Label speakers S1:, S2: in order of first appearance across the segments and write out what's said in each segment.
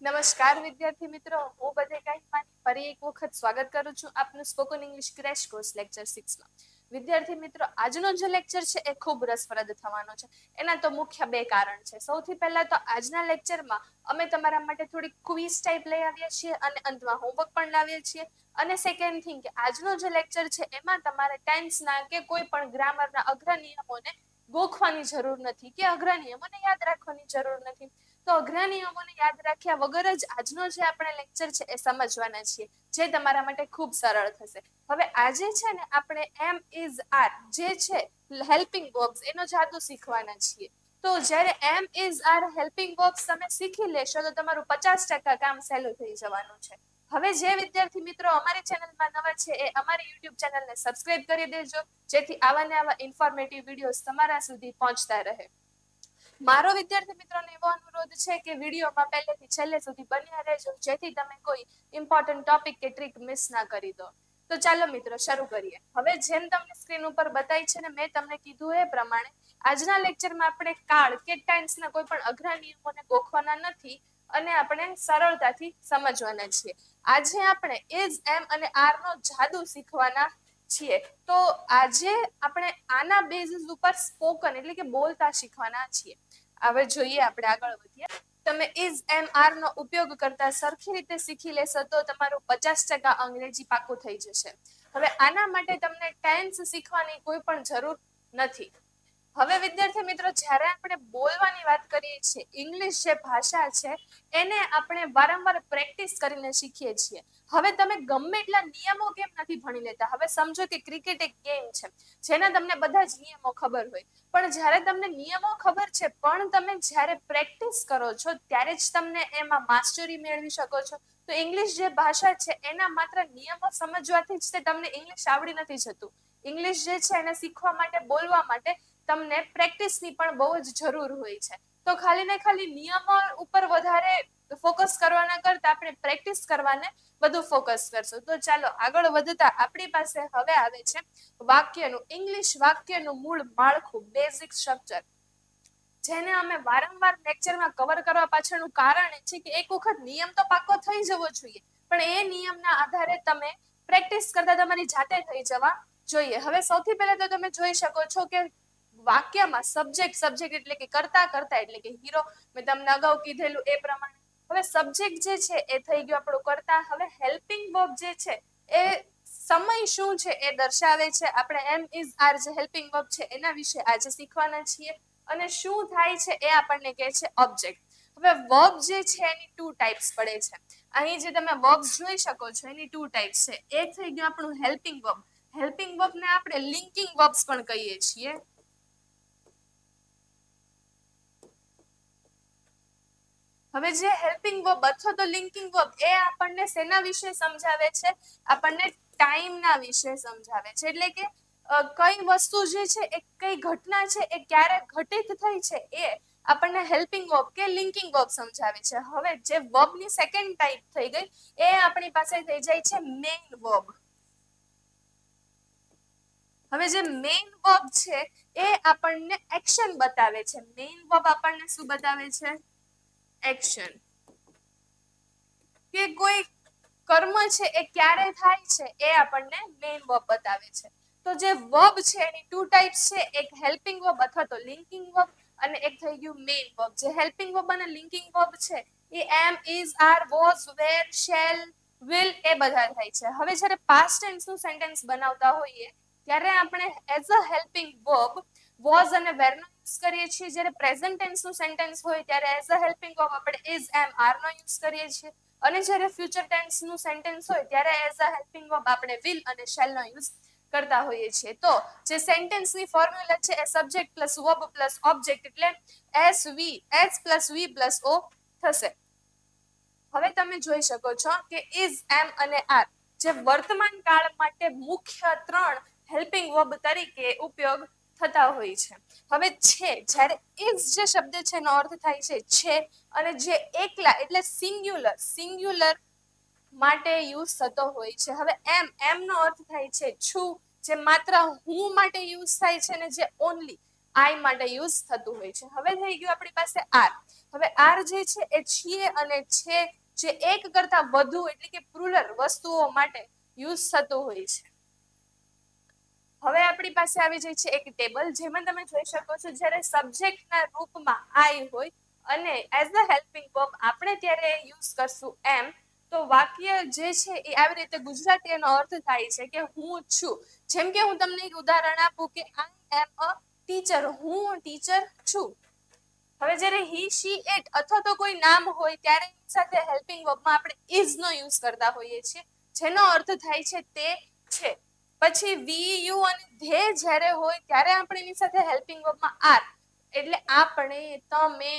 S1: નમસ્કાર વિદ્યાર્થી મિત્રો, હું બધે કાંઈ ફરી એક વખત સ્વાગત કરું છું આપનું spoken English crash course lecture 6 માં. વિદ્યાર્થી મિત્રો, આજનો જે લેક્ચર છે એ ખૂબ રસપ્રદ થવાનો છે. એના તો મુખ્ય બે કારણ છે. સૌથી પહેલા તો આજના લેક્ચરમાં અમે તમારા માટે થોડી ક્વિઝ ટાઈપ લઈ આવ્યા છીએ અને અંતમાં હોમવર્ક પણ લાવીએ છીએ. અને સેકન્ડ થિંગ કે આજનો જે લેક્ચર છે એમાં તમારે ટેન્સના કે કોઈ પણ ગ્રામરના અઘરા નિયમોને ગોખવાની જરૂર નથી કે અઘરા નિયમોને યાદ રાખવાની જરૂર નથી. તો અઘરા નિયમોને યાદ રાખ્યા વગર જ આજનો જે આપણે લેક્ચર છે એ સમજવાના છીએ, જે તમારા માટે ખૂબ સરળ થશે. હવે આજે છે ને આપણે એમ ઇઝ આર જે છે હેલ્પિંગ વર્બ્સ એનો જાદુ શીખવાના છીએ. તો જ્યારે એમ ઇઝ આર હેલ્પિંગ વર્બ્સ તમે શીખી લેશો તો તમારું 50% કામ સહેલું થઈ જવાનું છે. હવે જે વિદ્યાર્થી મિત્રો અમારી ચેનલમાં નવા છે એ અમારી યુટ્યુબ ચેનલને સબસ્ક્રાઇબ કરી દેજો, જેથી આવા ને આવા ઇન્ફોર્મેટિવ વિડીયોઝ તમારા સુધી પહોંચતા રહે. મારો વિદ્યાર્થી મિત્રોને એવો અનુરોધ છે કે વિડીયોમાં પહેલેથી છેલ્લે સુધી બન્યા રહેજો, જેથી તમે કોઈ ઇમ્પોર્ટન્ટ ટોપિક કે ટ્રીક મિસ ના કરી દો. તો ચાલો મિત્રો શરૂ કરીએ. હવે જેમ તમને સ્ક્રીન ઉપર બતાવી છે ને મેં તમને કીધું એ પ્રમાણે આજના લેક્ચરમાં આપણે કાળ કે ટેન્સના કોઈ પણ અઘરા નિયમોને ગોખવાના નથી અને આપણે સરળતાથી સમજવાના છીએ. આજે આપણે ઇઝ, એમ અને આર નો જાદુ શીખવાના છીએ. તો આજે આપણે આના બેઝિસ ઉપર સ્પોકન એટલે કે બોલતા શીખવાના છીએ. હવે જોઈએ આપણે આગળ વધીએ. તમે ઇઝ, એમ, આર નો ઉપયોગ કરતા સરખી રીતે શીખી લેશો તો તમારું 50% અંગ્રેજી પાકું થઈ જશે. હવે આના માટે તમને ટેન્સ શીખવાની કોઈ પણ જરૂર નથી. હવે વિદ્યાર્થી મિત્રો, જ્યારે આપણે બોલવાની વાત કરીએ છીએ, ઇંગ્લિશ જે ભાષા છે એને આપણે વારંવાર પ્રેક્ટિસ કરીને શીખીએ છીએ. હવે તમે ગમે એટલા નિયમો કેમ નથી ભણી લેતા? હવે સમજો કે ક્રિકેટ એક ગેમ છે જેના તમને બધા જ નિયમો ખબર હોય, પણ જ્યારે તમને નિયમો ખબર છે પણ તમે જ્યારે પ્રેક્ટિસ કરો છો ત્યારે જ તમને એમાં માસ્ટરી મેળવી શકો છો. તો ઇંગ્લિશ જે ભાષા છે એના માત્ર નિયમો સમજવાથી જ તે તમને ઇંગ્લિશ આવડી નથી જતું. ઇંગ્લિશ જે છે એને શીખવા માટે, બોલવા માટે તમને પ્રેક્ટિસની પણ બહુ જ જરૂર હોય છે. તો ખાલી ને ખાલી નિયમો ઉપર વધારે ફોકસ કરવાના કરતા આપણે પ્રેક્ટિસ કરવાને વધુ ફોકસ કરશું. તો ચાલો આગળ વધતા આપણી પાસે હવે આવે છે વાક્યનું, ઇંગ્લિશ વાક્યનું મૂળ માળખું, બેઝિક સ્ટ્રક્ચર, જેને અમે વારંવાર લેક્ચરમાં કવર કરવા પાછળનું કારણ એ છે કે એક વખત નિયમ તો પાકો થઈ જવો જોઈએ, પણ એ નિયમના આધારે તમે પ્રેક્ટિસ કરતા તમારી જાતે થઈ જવા જોઈએ. હવે સૌથી પહેલા તો તમે જોઈ શકો છો કે વાક્યમાં સબ્જેક્ટ એટલે કે કરતા એટલે કે હીરો, મેં તમને અગાઉ કીધેલું એ પ્રમાણે. હવે સબ્જેક્ટ જે છે એ થઈ ગયો આપણું કરતા. હવે હેલ્પિંગ વર્બ જે છે એ સમય શું છે એ દર્શાવે છે. આપણે એમ ઇઝ આર જે હેલ્પિંગ વર્બ છે એના વિશે આજે શીખવાના છીએ. અને શું થાય છે એ આપણને કહે છે ઓબ્જેક્ટ. હવે વર્બ જે છે એની 2 ટાઈપ્સ પડે છે. અહીં જે તમે વર્બ્સ જોઈ શકો છો એની 2 ટાઈપ્સ છે. એક થઈ ગયું આપણું હેલ્પિંગ વર્બ. હેલ્પિંગ વર્બ ને આપણે લિંકિંગ વર્બ્સ પણ કહીએ છીએ. હવે જે હેલ્પિંગ વર્બ અથવા તો લિંકિંગ વર્બ એ આપણને શેના વિશે સમજાવે છે? આપણને ટાઈમના વિશે સમજાવે છે. એટલે કે કઈ વસ્તુ જે છે એ કઈ ઘટના છે એ ક્યારે ઘટિત થઈ છે એ આપણને હેલ્પિંગ વર્બ કે લિંકિંગ વર્બ સમજાવે છે. હવે જે વર્બની સેકન્ડ ટાઈપ થઈ ગઈ એ આપણી પાસે થઈ જાય છે મેઇન વર્બ. હવે જે મેઇન વર્બ છે એ આપણને એક્શન બતાવે છે. મેઇન વર્બ આપણને શું બતાવે છે? એક્શન. કે કોઈ કર્મ છે એ ક્યારે થાય છે એ આપણને મેઇન વર્બ બતાવે છે. તો જે વર્બ છે એની 2 ટાઈપ્સ છે. એક હેલ્પિંગ વર્બ અથવા તો લિંકિંગ વર્બ અને એક થઈ ગયું મેઇન વર્બ. જે હેલ્પિંગ વર્બ અને લિંકિંગ વર્બ છે એ am, is, are, was, were, shall, will એ બધા થાય છે. હવે જ્યારે પાસ્ટ ટેન્સ નું સેન્ટેન્સ બનાવતા હોઈએ ત્યારે આપણે as a helping verb was અને વેર નો યુઝ કરીએ છીએ. જ્યારે પ્રેઝન્ટ ટેન્સ નું સેન્ટેન્સ હોય ત્યારે એઝ અ હેલ્પિંગ વર્બ આપણે ઇઝ, એમ, આર નો યુઝ કરીએ છીએ. અને જ્યારે ફ્યુચર ટેન્સ નું સેન્ટેન્સ હોય ત્યારે એઝ અ હેલ્પિંગ વર્બ આપણે વિલ અને શેલ નો યુઝ કરતા હોઈએ છીએ. તો જે સેન્ટેન્સની ફોર્મ્યુલા છે એ subject plus verb plus object એટલે S plus V plus O થશે. હવે તમે જોઈ શકો છો કે ઇઝ, એમ અને આર જે વર્તમાન કાળ માટે મુખ્ય 3 હેલ્પિંગ વર્બ તરીકે ઉપયોગ થતા હોય છે. હવે છે, જ્યારે ઇઝ જે શબ્દ છે એનો અર્થ થાય છે અને જે એકલા એટલે સિંગ્યુલર માટે યુઝ થતો હોય છે. હવે એમ નો અર્થ થાય છે છું, જે માત્ર હું માટે યુઝ થાય છે ને જે ઓનલી આઈ માટે યુઝ થતું હોય છે. હવે થઈ ગયું આપણી પાસે આર. હવે આર જે છે એ છીએ અને છે જે એક કરતા વધુ એટલે કે પ્લુરલ વસ્તુઓ માટે યુઝ થતું હોય છે. હવે આપણી પાસે આવી જાય છે એક ટેબલ, જેમાં તમે જોઈ શકો છો જ્યારે સબ્જેક્ટના રૂપમાં આઈ હોય અને એઝ અ હેલ્પિંગ વર્બ આપણે ત્યારે યુઝ કરશું એમ, તો વાક્ય જે છે એ આવી રીતે ગુજરાતી એનો અર્થ થાય છે કે હું છું. જેમ કે હું તમને એક ઉદાહરણ આપું કે આઈ એમ અ ટીચર, હું ટીચર છું. હવે જ્યારે હી શી ઇટ અથવા તો કોઈ નામ હોય ત્યારે એની સાથે હેલ્પિંગ વર્બમાં આપણે ઇઝ નો યુઝ કરતા હોઈએ છીએ, જેનો અર્થ થાય છે તે છે. પછી વી યુ અને ધે જ્યારે હોય ત્યારે આપણે એની સાથે હેલ્પિંગ વર્બમાં આર એટલે આપણે, તમે,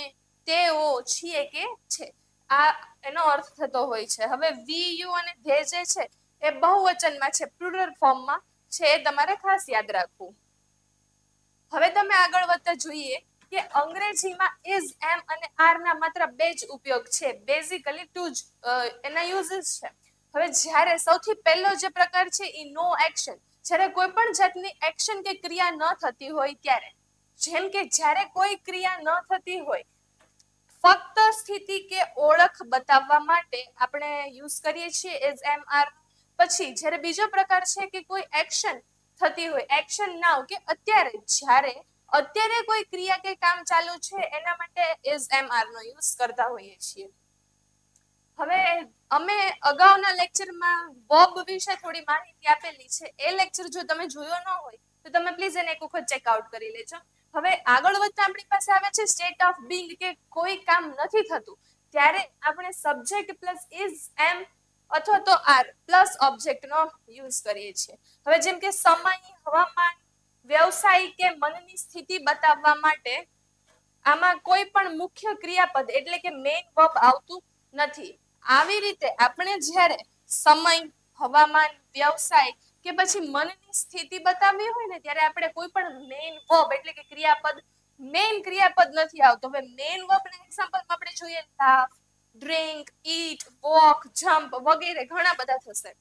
S1: તેઓ, છીએ કે છે, આ એનો અર્થ થતો હોય છે. હવે વી યુ અને ધે જે છે એ બહુવચનમાં છે, પ્લુરલ ફોર્મમાં છે, એ તમારે ખાસ યાદ રાખવું. હવે તમે આગળ વધતા જોઈએ કે અંગ્રેજીમાં ઇઝ, એમ અને આર ના માત્ર બે જ ઉપયોગ છે, બેઝિકલી ટુ જ એના યુઝીસ છે. હવે જ્યારે સૌથી પહેલો જે પ્રકાર છે એ નો એક્શન, જ્યારે કોઈ પણ જાતની એક્શન કે ક્રિયા ન થતી હોય ત્યારે, જેમ કે જ્યારે કોઈ ક્રિયા ન થતી હોય, ફક્ત સ્થિતિ કે ઓળખ બતાવવા માટે આપણે યુઝ કરીએ છીએ ઇઝ, એમ, આર. પછી જ્યારે બીજો પ્રકાર છે કે કોઈ એક્શન થતી હોય, એક્શન નાઉ કે અત્યારે, જ્યારે અત્યારે કોઈ ક્રિયા કે કામ ચાલુ છે એના માટે ઇઝ, એમ, આર નો યુઝ કરતા હોઈએ છીએ. હવે અમે અગાઉના લેક્ચરમાં વર્બ વિશે થોડી માહિતી આપેલી છે, એ લેક્ચર જો તમે જોયો ન હોય તો તમે પ્લીઝ એને એક વખત ચેકઆઉટ કરી લેજો. હવે આગળ વધતા આપણી પાસે આવે છે સ્ટેટ ઓફ બીંગ, કે કોઈ કામ નથી થતું ત્યારે આપણે સબ્જેક્ટ પ્લસ ઇઝ, એમ અથવા તો આર પ્લસ ઓબ્જેક્ટ નો યુઝ કરીએ છીએ. હવે જેમ કે સમય, હવામાન, વ્યવસાય કે મનની સ્થિતિ બતાવવા માટે આમાં કોઈ પણ મુખ્ય ક્રિયાપદ એટલે કે મેઇન વર્બ આવતું નથી. આવી રીતે આપણે જ્યારે સમય, હવામાન, વ્યવસાય કે પછી મનની સ્થિતિ બતાવવી હોય ને ત્યારે આપણે કોઈ પણ મેઇન વર્બ એટલે કે ક્રિયાપદ, મેઇન ક્રિયાપદ નથી આવતો. હવે મેઇન વર્બ ના એક્ઝામ્પલમાં આપણે જોઈએ લાફ, ડ્રિંક, ઈટ, વોક, જમ્પ વગેરે ઘણા બધા થશે.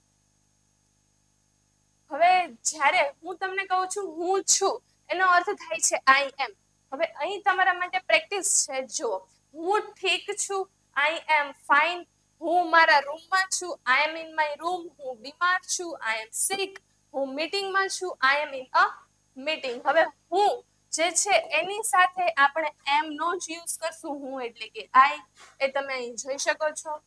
S1: હવે જ્યારે હું તમને કહું છું હું છું, એનો અર્થ થાય છે આઈ એમ. હવે અહીં તમારા માટે પ્રેક્ટિસ છે, જો હું ઠીક છું, આઈ એમ ફાઇન. હું મારા રૂમમાં છું, I M in my room. હું બીમાર છું, આઈ એમ સિક. હું મીટિંગમાં છું, I M in a meeting. હવે હું જે છે એની સાથે આપણે એમ નો જ યુઝ કરશું, હું એટલે કે આઈ, એ તમે અહીં જોઈ શકો છો.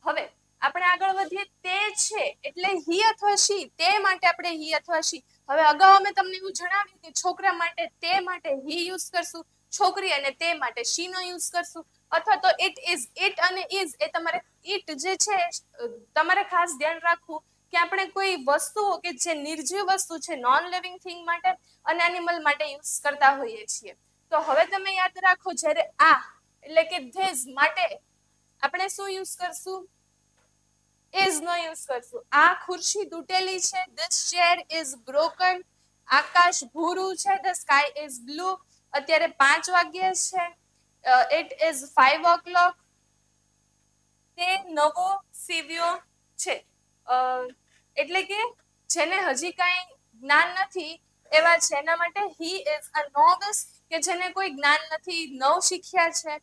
S1: હવે આપણે આગળ વધીએ, તે છે એટલે હી અથવા શી, તે માટે આપણે હી અથવા શી. હવે અગાઉ અમે તમને એવું જણાવ્યું કે છોકરા માટે તે માટે હી યુઝ કરશું, છોકરી અને તે માટે શી નો યુઝ કરશું, અથવા તો ઇટ ઇઝ, ઇટ અને ઇઝ એ તમારે ઇટ જે છે તમારે ખાસ ધ્યાન રાખવું કે આપણે કોઈ વસ્તુઓ કે જે નિર્જીવ વસ્તુ છે, નોન લિવિંગ થિંગ માટે અને એનિમલ માટે યુઝ કરતા હોઈએ છીએ. તો હવે તમે યાદ રાખો, જ્યારે આ એટલે કે ધીસ માટે આપણે શું યુઝ કરશું, ઇઝ નો યુઝ કરશું. આ ખુરશી તૂટેલી છે, ધીસ ચેર ઇઝ બ્રોકન. આકાશ ભૂરું છે, ધ સ્કાય ઇઝ બ્લુ. અત્યારે 5 વાગ્યા છે, ઇટ ઇઝ 5 o'clock. તે નવો સીવ્યો છે. એટલે કે જેને હજી કાંઈ જ્ઞાન નથી એવા છે એના માટે હી ઇઝ અ નોવિસ, કે જેને કોઈ જ્ઞાન નથી, નવ શીખ્યા છે.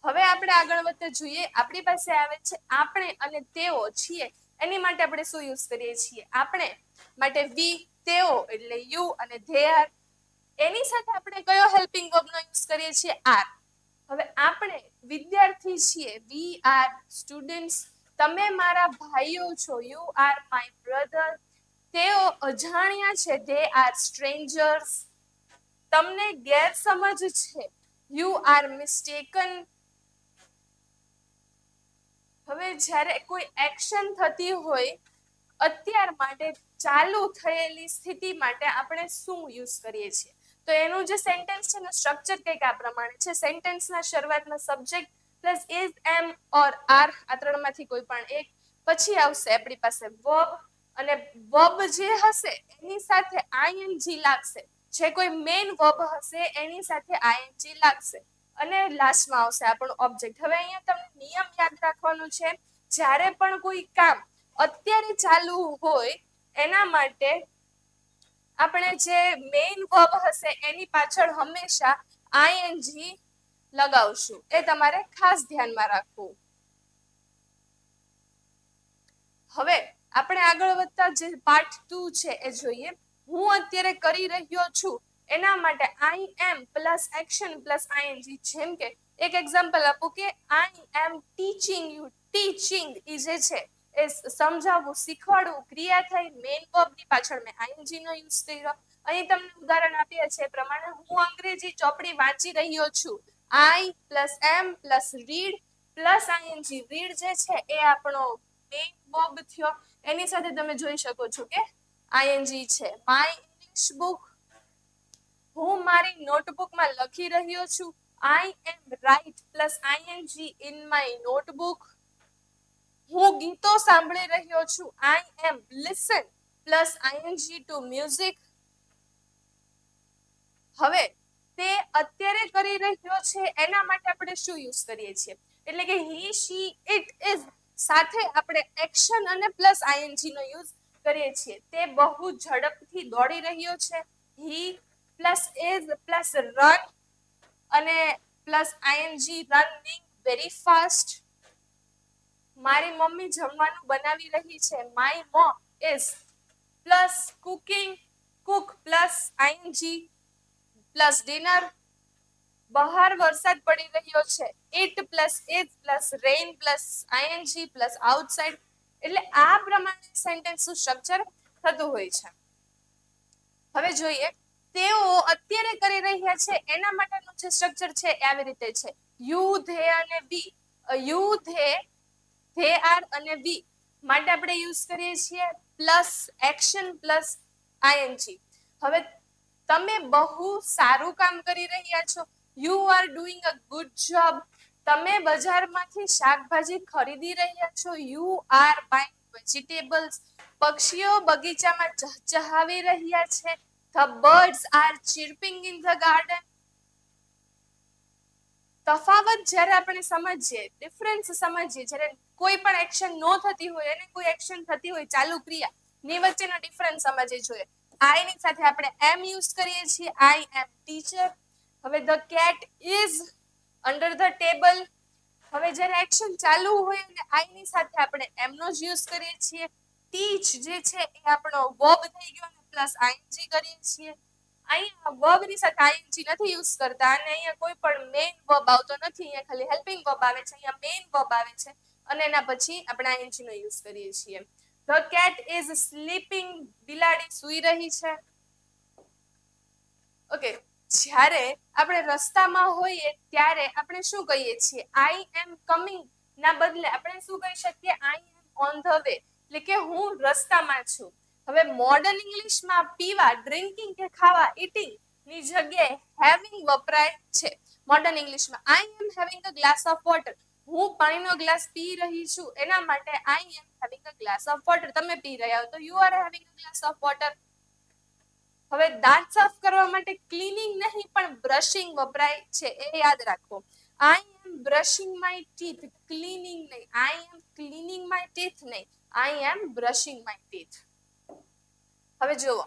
S1: હવે આપણે આગળ વધતા જોઈએ, આપણી પાસે આવે છે આપણે અને તેઓ છીએ, એની માટે આપણે શું યુઝ કરીએ છીએ, આપણે માટે વી, તેઓ એટલે યુ અને ધે આર. એની સાથે આપણે કયો હેલ્પિંગ વર્બ નો યુઝ કરીએ છીએ, આર. હવે આપણે વિદ્યાર્થી છીએ, વી આર સ્ટુડન્ટ્સ. તમે મારા ભાઈઓ છો, યુ આર માય બ્રધર. તેઓ અજાણ્યા છે, ધે આર સ્ટ્રેન્જર્સ. તમને ગેરસમજ છે, યુ આર મિસ્ટેકન. હવે જ્યારે કોઈ એક્શન થતી હોય અત્યાર માટે, ચાલુ થયેલી સ્થિતિ માટે આપણે શું યુઝ કરીએ છીએ, તો એનું જે સેન્ટેન્સ છે એનું સ્ટ્રક્ચર કંઈક આ પ્રમાણે છે. સેન્ટેન્સના શરૂઆતમાં subject plus is, am or are, આ ત્રણમાંથી કોઈ પણ એક. પછી આવશે આપણી પાસે વર્બ, અને વર્બ જે હશે એની સાથે આઈએનજી લાગશે. જે કોઈ મેઇન વર્બ હશે એની સાથે આઈએનજી લાગશે, અને લાસ્ટમાં આવશે આપણું ઓબ્જેક્ટ. હવે અહીંયા તમને નિયમ યાદ રાખવાનો છે, જ્યારે પણ કોઈ કામ અત્યારે ચાલુ હોય એના માટે આપણે જે મેઇન વર્બ હશે એની પાછળ હંમેશા આઈએનજી લગાવશું. એ તમારે ખાસ ધ્યાનમાં રાખવું. હવે આપણે આગળ વધતા જે પાર્ટ 2 છે એ જોઈએ. હું અત્યારે કરી રહ્યો છું એના માટે I M plus action plus ING. જેમ કે એક એક્ઝામ્પલ આપું કે આઈ એમ ટીચિંગ યુ. ટીચિંગ ઈ જે છે એ સમજાવવું, શીખવાડવું ક્રિયા થઈ. મેઇન વર્બ ની પાછળ મેં આઈએનજી નો યુઝ કર્યો. અહીં તમને ઉદાહરણ આપીએ છે એ પ્રમાણે હું અંગ્રેજી ચોપડી વાંચી રહ્યો છું. I plus am plus read plus ING. Read જે છે એ આપણો મેઇન વર્બ થયો. એની સાથે તમે જોઈ શકો છો કે આઈએનજી છે. My English book. હું મારી નોટબુકમાં લખી રહ્યો છું. I am write plus ING in my notebook. હું ગીતો સાંભળી રહ્યો છું. I am listen plus ING to music. હવે તે અત્યારે કરી રહ્યો છે એના માટે આપણે શું યુઝ કરીએ છીએ? એટલે કે હી શી ઇટ ઇઝ સાથે આપણે એક્શન અને પ્લસ આઈએનજી નો યુઝ કરીએ છીએ. તે બહુ ઝડપથી દોડી રહ્યો છે. હી પ્લસ ઇઝ પ્લસ રન અને plus ING running very fast. મારી મમ્મી જમવાનું બનાવી રહી છે. My mom is plus cooking. Cook plus ING plus dinner. બહાર વરસાદ પડી રહ્યો છે. It plus is plus rain plus ING plus outside. એટલે આ પ્રમાણે સેન્ટેન્સનું સ્ટ્રક્ચર થતું હોય છે. હવે જોઈએ તેઓ અત્યારે કરી રહ્યા છે એના માટેનું જે સ્ટ્રક્ચર છે એ આવી રીતે છે. યુ ધે અને વી. યુ ધે આર અને વી માટે આપણે યુઝ કરીએ છીએ પ્લસ એક્શન પ્લસ આઈએનજી. હવે તમે બહુ સારું કામ કરી રહ્યા છો. You are doing a good job. તમે બજારમાંથી શાકભાજી ખરીદી રહ્યા છો. You are buying vegetables. પક્ષીઓ બગીચામાં ચહચહાવી રહ્યા છે. The birds are chirping in the garden. તફાવત જ્યારે આપણે સમજીએ, ડિફરન્સ સમજીએ, જ્યારે કોઈ પણ એક્શન નો થતી હોય અને કોઈ એક્શન થતી હોય ચાલુ ક્રિયા ની વચ્ચેનો ડિફરન્સ સમજવી જોઈએ. આઈ ની સાથે આપણે એમ યુઝ કરીએ છીએ. આઈ એમ ટીચર. હવે the cat is under the table. હવે જ્યારે એક્શન ચાલુ હોય અને આઈ ની સાથે આપણે એમ નો જ યુઝ કરીએ છીએ. ટીચ જે છે એ આપણો વર્બ થઈ ગયો અને પ્લસ આઈએનજી કરીએ છીએ. અહીંયા વર્બ ની સાથે આઈએનજી નથી યુઝ કરતા અને અહીંયા કોઈ પણ મેઇન વર્બ આવતો નથી. અહીંયા ખાલી હેલ્પિંગ વર્બ આવે છે. અહીંયા મેઇન વર્બ આવે છે અને એના પછી આપણે આઈએનજી નો યુઝ કરીએ છીએ. The cat is sleeping. બિલાડી સૂઈ રહી છે. ઓકે. જ્યારે આપણે રસ્તામાં હોઈએ ત્યારે આપણે શું કહીએ છીએ? આઈ એમ કમિંગ ના બદલે આપણે શું કહી શકીએ? આઈ એમ ઓન ધ વે. એટલે કે હું રસ્તામાં છું. હવે મોડર્ન ઇંગ્લિશમાં પીવા ડ્રિંકિંગ કે ખાવા ઈટિંગ ની જગ્યાએ હેવિંગ વપરાય છે. મોડર્ન ઇંગ્લિશમાં I am having a glass of water. હું પાણીનો ગ્લાસ પી રહી છું એના માટે I am having a glass of water. તમે પી રહ્યા હો તો you are having a glass of water. હવે દાંત સાફ કરવા માટે ક્લીનિંગ નહીં પણ બ્રશિંગ વપરાય છે. એ યાદ રાખો. આઈ એમ બ્રશિંગ માય ટીથ. ક્લીનિંગ નહીં. આઈ એમ ક્લીનિંગ માય ટીથ નહીં. આઈ એમ બ્રશિંગ માય ટીથ. હવે જુઓ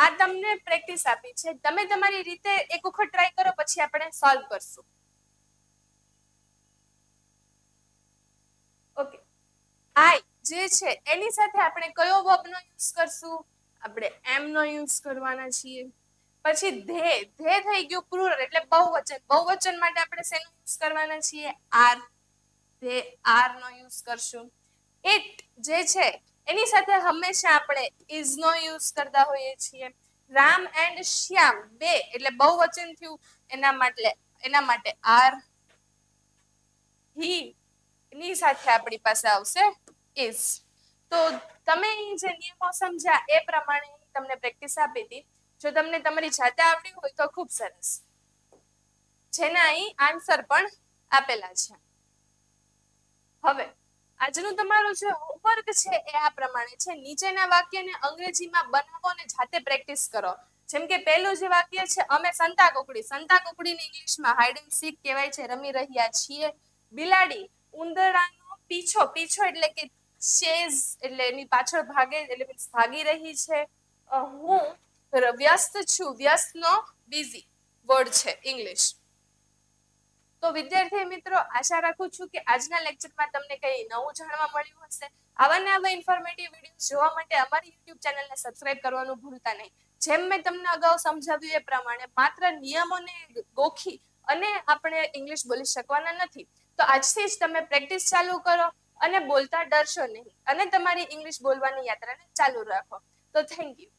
S1: આ તમને પ્રેક્ટિસ આપી છે. તમે તમારી રીતે એક વખત ટ્રાય કરો પછી આપણે સોલ્વ કરશું. ઓકે. આઈ જે છે એની સાથે આપણે કયો વર્બ નો યુઝ કરશું? આપણે એમ નો યુઝ કરવાના છીએ. પછી ધે. ધે થઈ ગયું પ્લુરલ એટલે બહુવચન. બહુવચન માટે આપણે શેનો યુઝ કરવાના છીએ? આર. ધે આર નો યુઝ કરશું. ઇટ જે છે એની સાથે હંમેશા આપણે ઇઝ નો યુઝ કરતા હોઈએ છીએ. રામ એન્ડ શ્યામ બે એટલે બહુવચન થયું એના માટે આર. હી ની સાથે આપણી પાસે આવશે ઇઝ. તો તમે જે નિયમો સમજ્યા એ પ્રમાણે તમને પ્રેક્ટિસ આપી હતી. જો તમને તમારી જાતે આવડ્યું હોય તો ખૂબ સરસ. જેના અહીં આન્સર પણ આપેલા છે. હવે આજનું તમારું જે હોમવર્ક છે એ આ પ્રમાણે છે. નીચેના વાક્યને અંગ્રેજીમાં બનાવો અને જાતે પ્રેક્ટિસ કરો. જેમ કે પહેલું જે વાક્ય છે અમે સંતાકુકડી. સંતાકુકડીને ઇંગ્લિશમાં હાઇડ એન્ડ સીક કહેવાય છે. રમી રહ્યા છીએ. બિલાડી ઉંદરડાનો પીછો. પીછો એટલે કે ચેઝ એટલે એની પાછળ ભાગે એટલે ભાગી રહી છે. હું વ્યસ્ત છું, વ્યસ્તનો બિઝી વર્ડ છે ઇંગ્લિશ. તો વિદ્યાર્થી મિત્રો, આશા રાખું છું કે આજના લેક્ચરમાં તમને કંઈ નવું જાણવા મળ્યું હશે. આવા ને આવા ઇન્ફોર્મેટિવ વિડીયો જોવા માટે અમારી યુટ્યુબ ચેનલને સબસ્ક્રાઇબ કરવાનું ભૂલતા નહીં. જેમ મેં તમને અગાઉ સમજાવ્યું એ પ્રમાણે માત્ર નિયમોને ગોખી અને આપણે ઇંગ્લિશ બોલી શકવાના નથી. તો આજથી જ તમે પ્રેક્ટિસ ચાલુ કરો અને બોલતા ડરશો નહીં અને તમારી ઇંગ્લિશ બોલવાની યાત્રાને ચાલુ રાખો. તો થેન્ક યુ.